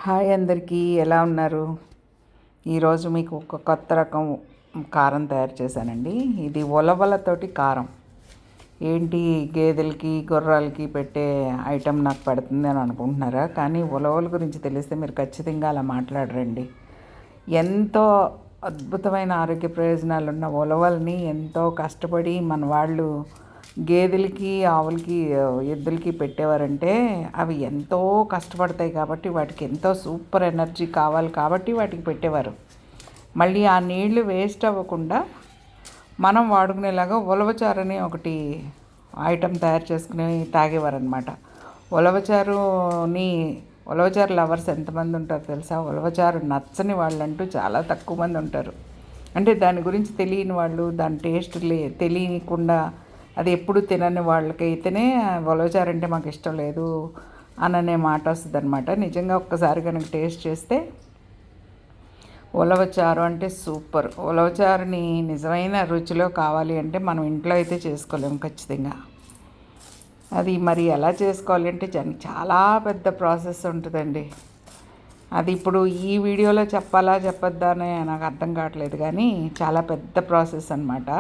Hi అందరికీ, ఎలా ఉన్నారు? ఈరోజు మీకు ఒక కొత్త రకం కారం తయారు చేశానండి. ఇది ఉలవలతోటి కారం. ఏంటి గేదెలకి గుర్రాలకి పెట్టే ఐటెం నాకు పెడుతుంది అని అనుకుంటున్నారా? కానీ ఉలవల గురించి తెలిస్తే మీరు ఖచ్చితంగా అలా మాట్లాడరండి. ఎంతో అద్భుతమైన ఆరోగ్య ప్రయోజనాలు ఉన్న ఉలవల్ని ఎంతో కష్టపడి మన వాళ్ళు గేదెలకి ఆవులకి ఎద్దులకి పెట్టేవారంటే అవి ఎంతో కష్టపడతాయి కాబట్టి వాటికి ఎంతో సూపర్ ఎనర్జీ కావాలి కాబట్టి వాటికి పెట్టేవారు. మళ్ళీ ఆ నీళ్లు వేస్ట్ అవ్వకుండా మనం వాడుకునేలాగా ఉలవచారని ఒకటి ఐటెం తయారు చేసుకుని తాగేవారు అనమాట. ఉలవచారు లవర్స్ ఎంతమంది ఉంటారు తెలుసా? ఉలవచారు నచ్చని వాళ్ళంటూ చాలా తక్కువ మంది ఉంటారు. అంటే దాని గురించి తెలియని వాళ్ళు, దాని టేస్ట్ తెలియకుండా అది ఎప్పుడు తినని వాళ్ళకైతేనే ఉలవచారు అంటే మాకు ఇష్టం లేదు అననే మాట వస్తుంది అనమాట. నిజంగా ఒక్కసారి కనుక టేస్ట్ చేస్తే ఉలవచారు అంటే సూపర్. ఉలవచారుని నిజమైన రుచిలో కావాలి అంటే మనం ఇంట్లో అయితే చేసుకోలేము ఖచ్చితంగా. అది మరి ఎలా చేసుకోవాలి అంటే చాలా పెద్ద ప్రాసెస్ ఉంటుందండి. అది ఇప్పుడు ఈ వీడియోలో చెప్పొద్దా అని నాకు అర్థం కావట్లేదు, కానీ చాలా పెద్ద ప్రాసెస్ అనమాట.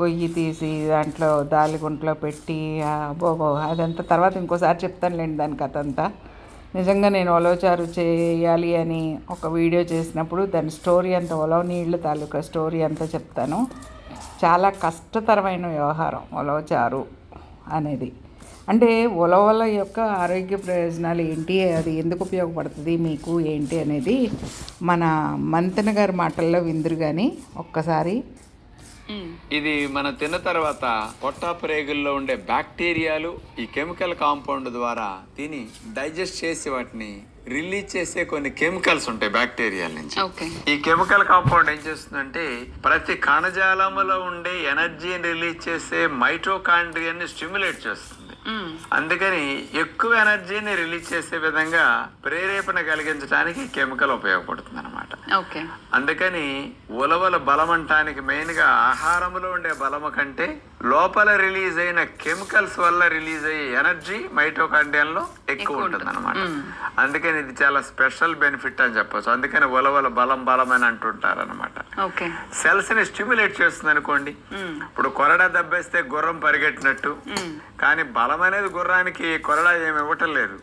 గొయ్యి తీసి దాంట్లో దాలిగుంట్లో పెట్టి అదంతా తర్వాత ఇంకోసారి చెప్తానులేండి దాని కథ అంతా. నిజంగా నేను ఉలవచారు చేయాలి అని ఒక వీడియో చేసినప్పుడు దాని స్టోరీ అంతా, ఉలవ నీళ్ళు తాలూకా స్టోరీ అంతా చెప్తాను. చాలా కష్టతరమైన వ్యవహారం ఉలవచారు అనేది. అంటే ఉలవల యొక్క ఆరోగ్య ప్రయోజనాలు ఏంటి, అది ఎందుకు ఉపయోగపడుతుంది మీకు ఏంటి అనేది మన మంతెన గారి మాటల్లో విందురు. కానీ ఒక్కసారి ఇది మనం తిన్న తర్వాత పొట్ట ప్రేగుల్లో ఉండే బ్యాక్టీరియాలు ఈ కెమికల్ కాంపౌండ్ ద్వారా తిని డైజెస్ట్ చేసి వాటిని రిలీజ్ చేసే కొన్ని కెమికల్స్ ఉంటాయి బ్యాక్టీరియాల నుంచి. ఈ కెమికల్ కాంపౌండ్ ఏం చేస్తుందంటే ప్రతి కణజాలంలో ఉండే ఎనర్జీని రిలీజ్ చేసే మైటోకాండ్రియాని స్టిమ్యులేట్ చేస్తుంది. అందుకని ఎక్కువ ఎనర్జీని రిలీజ్ చేసే విధంగా ప్రేరేపణ కలిగించడానికి కెమికల్ ఉపయోగపడుతుంది అనమాట. అందుకని ఉలవల బలం అంటానికి మెయిన్ గా ఆహారంలో ఉండే బలము కంటే లోపల రిలీజ్ అయిన కెమికల్స్ వల్ల రిలీజ్ అయ్యే ఎనర్జీ మైటోకాండ్రియాల్లో ఎక్కువ ఉంటుంది అనమాట. అందుకని ఇది చాలా స్పెషల్ బెనిఫిట్ అని చెప్పచ్చు. అందుకని ఉలవల బలం అని అంటుంటారు అనమాట. సెల్స్ ని స్టిమ్యులేట్ చేస్తుంది అనుకోండి. ఇప్పుడు కొరడా దెబ్బేస్తే గుర్రం పరిగెట్టినట్టు, కానీ బలం అనేది గుర్రానికి కొరడా ఏమి ఇవ్వటం లేదు,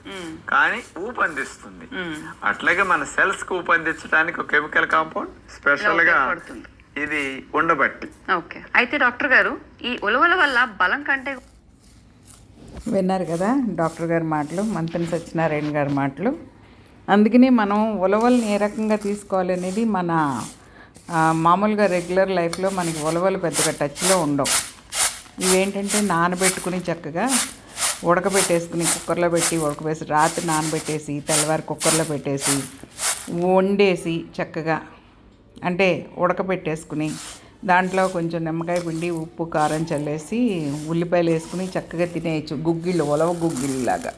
కానీ ఊపందిస్తుంది. అట్లాగే మన సెల్స్ కు ఊపందించడానికి ఒక కెమికల్ కాంపౌండ్ స్పెషల్ గా ఇది ఉండబట్టి. ఓకే, అయితే డాక్టర్ గారు ఈ ఉలవల వల్ల బలం కంటే విన్నారు కదా డాక్టర్ గారి మాటలు, మంతెన సత్యనారాయణ గారి మాటలు. అందుకని మనం ఉలవల్ని ఏ రకంగా తీసుకోవాలి అనేది మన మామూలుగా రెగ్యులర్ లైఫ్లో మనకి ఉలవలు పెద్దగా టచ్లో ఉండవు. ఇవేంటంటే నానబెట్టుకుని చక్కగా ఉడకబెట్టేసుకుని కుక్కర్లో పెట్టి ఉడకబెట్టేసి రాత్రి నానబెట్టేసి తెల్లవారి కుక్కర్లో పెట్టేసి వండేసి చక్కగా అంటే ఉడకబెట్టేసుకుని దాంట్లో కొంచెం నిమ్మకాయ పిండి ఉప్పు కారం చల్లేసి ఉల్లిపాయలు వేసుకుని చక్కగా తినేయచ్చు. గుగ్గిళ్ళు, ఉలవ గుగ్గిళ్ళలాగా.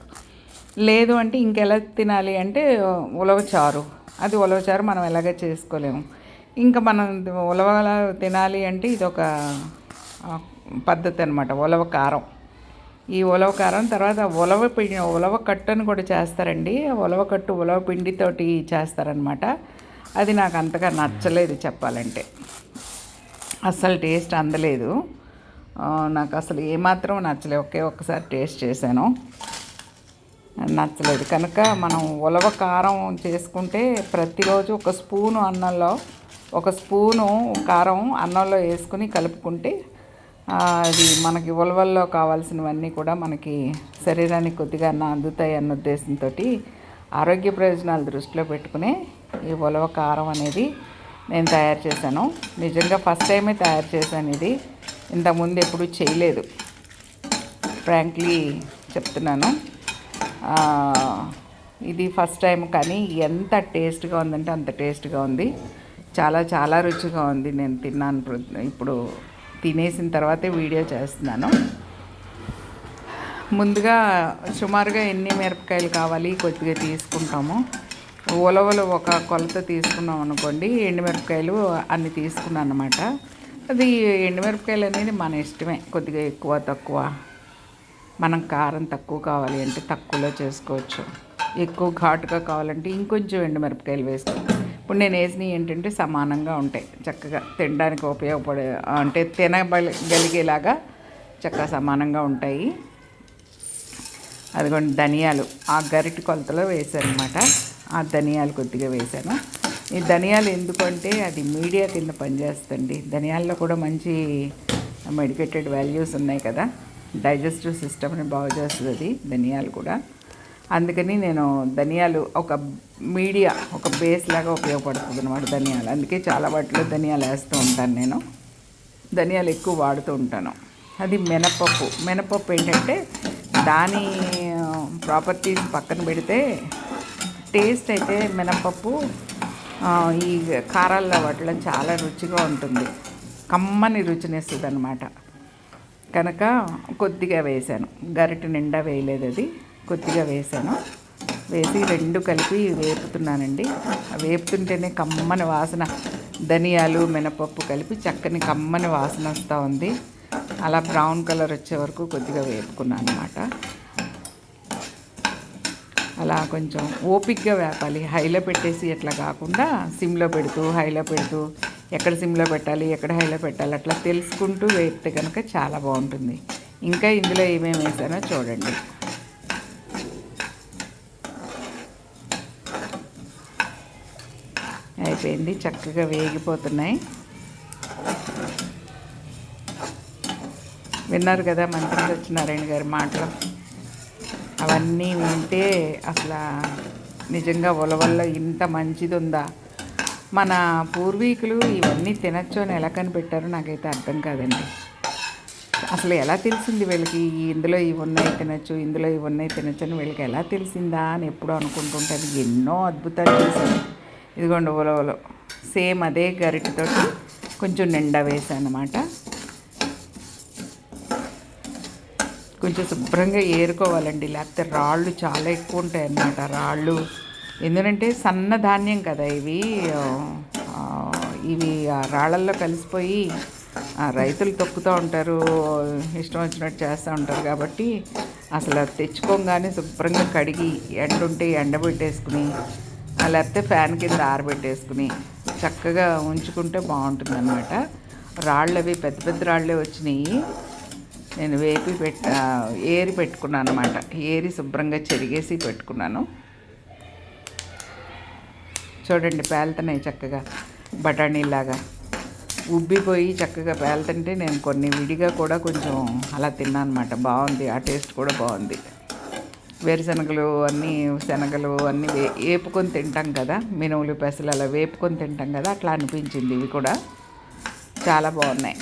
లేదు అంటే ఇంకెలా తినాలి అంటే ఉలవచారు. అది ఉలవచారు మనం ఎలాగ చేసుకోలేము. ఇంకా మనం ఉలవ తినాలి అంటే ఇది ఒక పద్ధతి అనమాట, ఉలవ కారం. ఈ ఉలవ కారం తర్వాత ఉలవ కట్టుని కూడా చేస్తారండి. ఉలవ కట్టు ఉలవ పిండితోటి చేస్తారనమాట. అది నాకు అంతగా నచ్చలేదు చెప్పాలంటే. అస్సలు టేస్ట్ అందలేదు నాకు, అసలు ఏమాత్రం నచ్చలేదు. ఒక్కసారి టేస్ట్ చేశాను, నచ్చలేదు. కనుక మనం ఉలవ కారం చేసుకుంటే ప్రతిరోజు ఒక స్పూను అన్నంలో, ఒక స్పూను కారం అన్నంలో వేసుకుని కలుపుకుంటే అది మనకి ఉలవల్లో కావాల్సినవన్నీ కూడా మనకి శరీరానికి కొద్దిగా అందుతాయి అన్న ఉద్దేశంతో ఆరోగ్య ప్రయోజనాలు దృష్టిలో పెట్టుకుని ఈ ఉలవ కారం అనేది నేను తయారు చేశాను. నిజంగా ఫస్ట్ టైమే తయారు చేశాను. ఇది ఇంతకుముందు ఎప్పుడూ చేయలేదు, ఫ్రాంక్లీ చెప్తున్నాను. ఇది ఫస్ట్ టైం, కానీ ఎంత టేస్ట్గా ఉందంటే అంత టేస్ట్గా ఉంది. చాలా చాలా రుచిగా ఉంది. నేను తిన్నాను, ఇప్పుడు తినేసిన తర్వాతే వీడియో చేస్తున్నాను. ముందుగా సుమారుగా ఎన్ని మిరపకాయలు కావాలి కొద్దిగా తీసుకుంటాము. ఉలవలు ఒక కొలత తీసుకున్నాం అనుకోండి, ఎండుమిరపకాయలు అన్ని తీసుకున్నాను అన్నమాట. అది ఎండుమిరపకాయలు అనేది మన ఇష్టమే, కొద్దిగా ఎక్కువ తక్కువ. మనం కారం తక్కువ కావాలి అంటే తక్కువలో చేసుకోవచ్చు. ఎక్కువ ఘాటుగా కావాలంటే ఇంకొంచెం ఎండుమిరపకాయలు వేస్తాను. ఇప్పుడు నేను వేసినవి ఏంటంటే సమానంగా ఉంటాయి, చక్కగా తినడానికి ఉపయోగపడే అంటే తినగలిగేలాగా చక్కగా సమానంగా ఉంటాయి. అదిగోండి ధనియాలు ఆ గరిటి కొలతలో వేసాను అనమాట. ఆ ధనియాలు కొద్దిగా వేసాను. ఈ ధనియాలు ఎందుకంటే అది మీడియా కింద పనిచేస్తుంది. ధనియాల్లో కూడా మంచి మెడికేటెడ్ వాల్యూస్ ఉన్నాయి కదా, డైజెస్టివ్ సిస్టమ్ని బాగు చేస్తుంది అది ధనియాలు కూడా. అందుకని నేను ధనియాలు ఒక మీడియా, ఒక బేస్ లాగా ఉపయోగపడుతుంది అనమాట ధనియాలు. అందుకే చాలా వాటిలో ధనియాలు వేస్తూ ఉంటాను నేను. ధనియాలు ఎక్కువ వాడుతూ ఉంటాను. అది మినపప్పు ఏంటంటే దాని ప్రాపర్టీస్ పక్కన పెడితే టేస్ట్ అయితే మినపప్పు ఈ కారాల్లో వాటిలో చాలా రుచిగా ఉంటుంది, కమ్మని రుచినిస్తుంది అనమాట. కనుక కొద్దిగా వేసాను, గరిటె నిండా వేయలేదు, అది కొద్దిగా వేసాను. వేసి రెండు కలిపి వేపుతున్నానండి. వేపుతుంటేనే కమ్మని వాసన, ధనియాలు మినపప్పు కలిపి చక్కని కమ్మని వాసన వస్తూ ఉంది. అలా బ్రౌన్ కలర్ వచ్చే వరకు కొద్దిగా వేపుకున్నాను అనమాట. అలా కొంచెం ఓపిక్గా వేపాలి, హైలో పెట్టేసి అట్లా కాకుండా సిమ్లో పెడుతూ హైలో పెడుతూ, ఎక్కడ సిమ్లో పెట్టాలి ఎక్కడ హైలో పెట్టాలి అట్లా తెలుసుకుంటూ వేపితే కనుక చాలా బాగుంటుంది. ఇంకా ఇందులో ఏమేమి వేసానో చూడండి. అయిపోయింది, చక్కగా వేగిపోతున్నాయి. విన్నారు కదా మంత్రి సత్యనారాయణ గారి మాటలు. అవన్నీ వింటే అసలు నిజంగా ఉలవల్లో ఇంత మంచిది ఉందా, మన పూర్వీకులు ఇవన్నీ తినచ్చు అని ఎలా కనిపెట్టారో నాకైతే అర్థం కాదండి. అసలు ఎలా తెలిసింది వీళ్ళకి ఇందులో ఇవి ఉన్నాయి తినచ్చు, ఇందులో ఇవి ఉన్నాయి తినచ్చు అని వీళ్ళకి ఎలా తెలిసిందా అని ఎప్పుడూ అనుకుంటుంటాను. ఎన్నో అద్భుతాలు చేశాను. ఇదిగోండి ఉలవలు సేమ్ అదే గరిటెతోటి కొంచెం నిండా వేసాను అన్నమాట. కొంచెం శుభ్రంగా ఏరుకోవాలండి, లేకపోతే రాళ్ళు చాలా ఎక్కువ ఉంటాయి అన్నమాట. రాళ్ళు ఎందుకంటే సన్న ధాన్యం కదా ఇవి, ఇవి ఆ రాళ్ళల్లో కలిసిపోయి రైతులు తొక్కుతూ ఉంటారు, ఇష్టం వచ్చినట్టు చేస్తూ ఉంటారు. కాబట్టి అసలు తెచ్చుకోగానే శుభ్రంగా కడిగి ఎండుంటే ఎండబెట్టేసుకుని, లేకపోతే ఫ్యాన్ కింద ఆరబెట్టేసుకుని చక్కగా ఉంచుకుంటే బాగుంటుంది అన్నమాట. రాళ్ళు అవి పెద్ద పెద్ద రాళ్ళే వచ్చినాయి. నేను ఏరి పెట్టుకున్నాను అనమాట. ఏరి శుభ్రంగా చెరిగేసి పెట్టుకున్నాను. చూడండి పేలుతున్నాయి చక్కగా బఠానీలాగా ఉబ్బిపోయి చక్కగా పేలుతుంటే నేను కొన్ని విడిగా కూడా కొంచెం అలా తిన్నాను అనమాట. బాగుంది, ఆ టేస్ట్ కూడా బాగుంది. వేరుశనగలు అన్నీ శనగలు అన్నీ వేపుకొని తింటాం కదా, మినుములు పెసలు అలా వేపుకొని తింటాం కదా, అట్లా అనిపించింది. ఇవి కూడా చాలా బాగున్నాయి.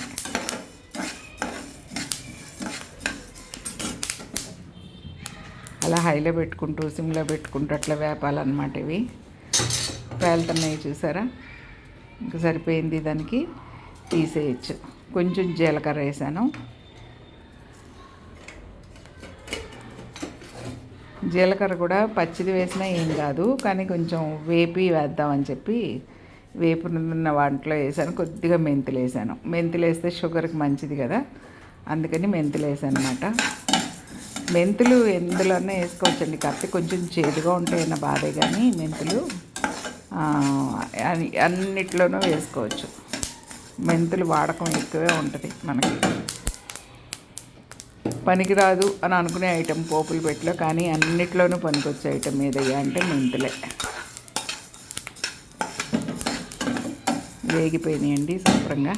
అలా హైలో పెట్టుకుంటూ సిమ్లో పెట్టుకుంటూ అట్లా వేపాలన్నమాట. ఇవి పేలుతున్నాయి చూసారా, ఇంకా సరిపోయింది, దానికి తీసేయచ్చు. కొంచెం జీలకర్ర వేసాను. జీలకర్ర కూడా పచ్చిది వేసినా ఏం కాదు, కానీ కొంచెం వేపి వేద్దామని చెప్పి వేపునున్న వాటిలో వేసాను. కొద్దిగా మెంతులు వేసాను. మెంతులు వేస్తే షుగర్కి మంచిది కదా, అందుకని మెంతులు వేసాను అన్నమాట. మెంతులు ఎందులోనే వేసుకోవచ్చండి, కాకపోతే కొంచెం చేదుగా ఉంటాయన్న బాధే, కానీ మెంతులు అన్నిట్లోనూ వేసుకోవచ్చు. మెంతులు వాడకం ఎక్కువే ఉంటుంది మనకి. పనికిరాదు అని అనుకునే ఐటెం పోపులు పెట్టలో, కానీ అన్నిట్లోనూ పనికొచ్చే ఐటెం ఏదయ్యా అంటే మెంతులే. వేగిపోయినాయండి శుభ్రంగా.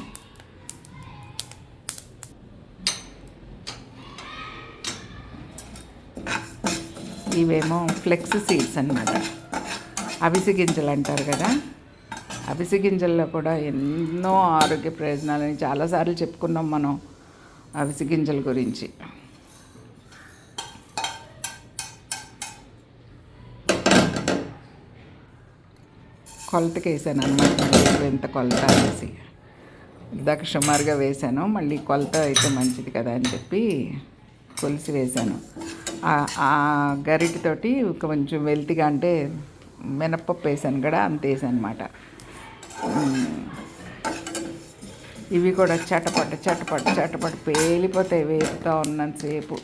ఇవేమో ఫ్లెక్స్ సీడ్స్ అన్నమాట, అవిసె గింజలు అంటారు కదా. అవిసె గింజల్లో కూడా ఎన్నో ఆరోగ్య ప్రయోజనాలని చాలాసార్లు చెప్పుకున్నాం మనం అవిసె గింజల గురించి. కొలతకి వేసాను అనమాట. ఎంత కొలత వేసి ఇందాక సుమారుగా వేసాను, మళ్ళీ కొలత అయితే మంచిది కదా అని చెప్పి కొలిసి వేసాను. ఆ గరిటితోటి కొంచెం వెల్తిగా, అంటే మినప్పప్పు వేసాను కూడా అంత వేసాను అనమాట. ఇవి కూడా చటపట పేలిపోతాయి వేపుతూ ఉన్నంతసేపు.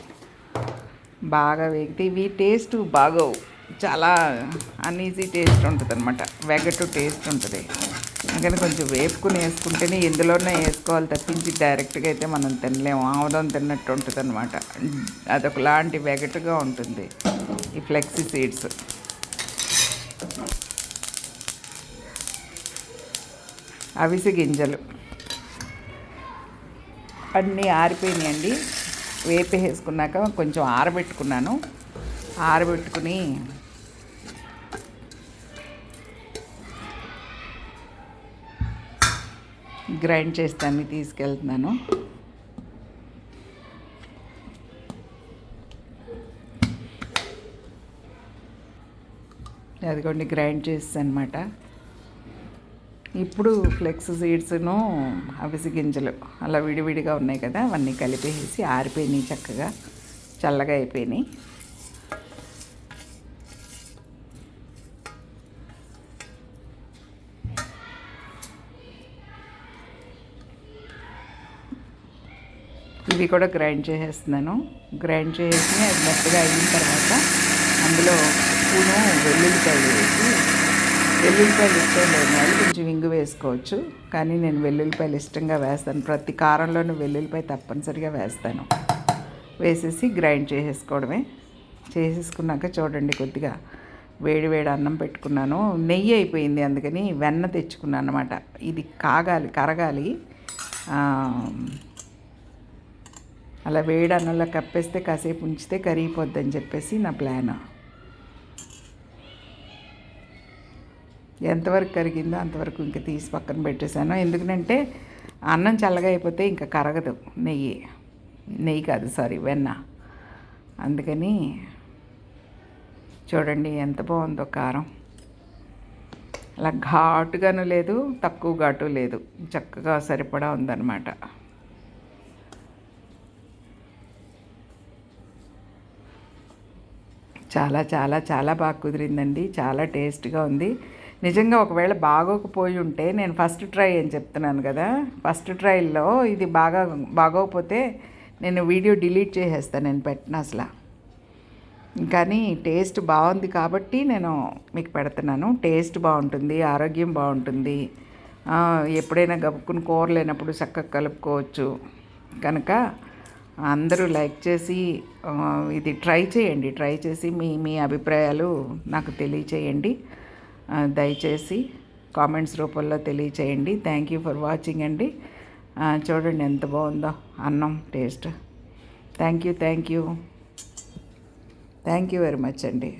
బాగా వేగితే ఇవి టేస్ట్ బాగోవు. చాలా అన్ఈజీ టేస్ట్ ఉంటుంది అనమాట, వెగటు టేస్ట్ ఉంటుంది. అందుకని కొంచెం వేపుకుని వేసుకుంటేనే ఎందులోనే వేసుకోవాలి తప్పించి డైరెక్ట్గా అయితే మనం తినలేము. ఆముదం తిన్నట్టు ఉంటుంది అనమాట. అదొకలాంటి వెగటుగా ఉంటుంది ఈ ఫ్లెక్సీ సీడ్స్. అవిసె గింజలు అన్నీ ఆరిపోయినాయండి. వేపేసుకున్నాక కొంచెం ఆరబెట్టుకున్నాను. ఆరబెట్టుకుని గ్రైండ్ చేస్తాను, తీసుకెళ్తున్నాను. అదిగోండి గ్రైండ్ చేస్తాను అనమాట. ఇప్పుడు ఫ్లెక్స్ సీడ్స్ను అవిసె గింజలు అలా విడివిడిగా ఉన్నాయి కదా, అవన్నీ కలిపేసి ఆరిపోయినాయి, చక్కగా చల్లగా అయిపోయినాయి. ఇవి కూడా గ్రైండ్ చేసేస్తున్నాను. గ్రైండ్ చేసి అది మెత్తగా అయిన తర్వాత అందులో స్పూను వెల్లుల్లిపాయలు వేసి, వెల్లుల్లిపాయలు ఇష్టం లేని వాళ్ళు కొంచెం ఇంగు వేసుకోవచ్చు, కానీ నేను వెల్లుల్లిపాయలు ఇష్టంగా వేస్తాను. ప్రతి కారంలోనూ వెల్లుల్లిపాయ తప్పనిసరిగా వేస్తాను. వేసేసి గ్రైండ్ చేసేసుకోవడమే. చేసేసుకున్నాక చూడండి, కొద్దిగా వేడి వేడి అన్నం పెట్టుకున్నాను. నెయ్యి అయిపోయింది, అందుకని వెన్న తెచ్చుకున్నాను అనమాట. ఇది కరగాలి. అలా వేడి అన్నంలో కప్పేస్తే కాసేపు ఉంచితే కరిగిపోద్దని చెప్పేసి నా ప్లాన్. ఎంతవరకు కరిగిందో అంతవరకు ఇంకా తీసి పక్కన పెట్టేశాను. ఎందుకంటే అన్నం చల్లగా అయిపోతే ఇంకా కరగదు. నెయ్యి కాదు, సారీ, వెన్న. అందుకని చూడండి ఎంత బాగుందో కారం. అలా ఘాటుగాను లేదు, తక్కువ ఘాటు లేదు, చక్కగా సరిపడా ఉందన్నమాట. చాలా చాలా చాలా బాగా కుదిరిందండి. చాలా టేస్ట్గా ఉంది నిజంగా. ఒకవేళ బాగోకపోయి ఉంటే, నేను ఫస్ట్ ట్రై అని చెప్తున్నాను కదా, ఫస్ట్ ట్రైల్లో ఇది బాగోకపోతే నేను వీడియో డిలీట్ చేసేస్తాను, నేను పెట్టిన అసలు. కానీ టేస్ట్ బాగుంది కాబట్టి నేను మీకు పెడుతున్నాను. టేస్ట్ బాగుంటుంది, ఆరోగ్యం బాగుంటుంది. ఎప్పుడైనా గబుక్కుని కూర లేనప్పుడు చక్కగా కలుపుకోవచ్చు. కనుక అందరూ లైక్ చేసి ఇది ట్రై చేయండి. ట్రై చేసి మీ అభిప్రాయాలు నాకు తెలియచేయండి. దయచేసి కామెంట్స్ రూపంలో తెలియచేయండి. థ్యాంక్ యూ ఫర్ వాచింగ్ అండి. చూడండి ఎంత బాగుందో అన్నం taste. Thank you very much అండి.